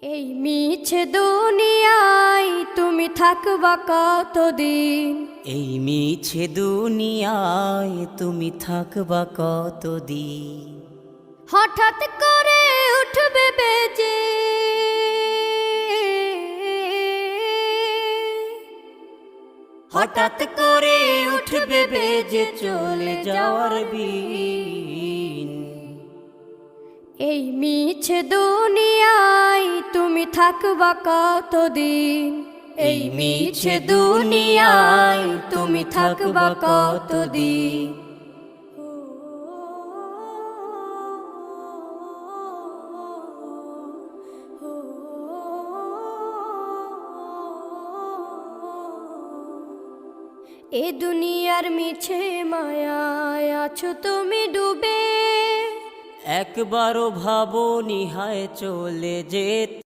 এই মিছে দুনিয়ায় তুমি থাকবা কতদিন? এই মিছে দুনিয়ায় তুমি থাকবা কতদিন? হঠাৎ করে উঠবে বেজে হঠাৎ করে উঠবে বেজে চলে যাওয়ার বিন। এই মিছে দুনিয়ায় তুমি থাকবা কতদিন? এই মিছে দুনিয়ায় তুমি থাকবা কতদিন? এ দুনিয়ার মিছে মায়ায় আছো তুমি ডুবে, একবারও ভাবো নিহায় চলে যেতে।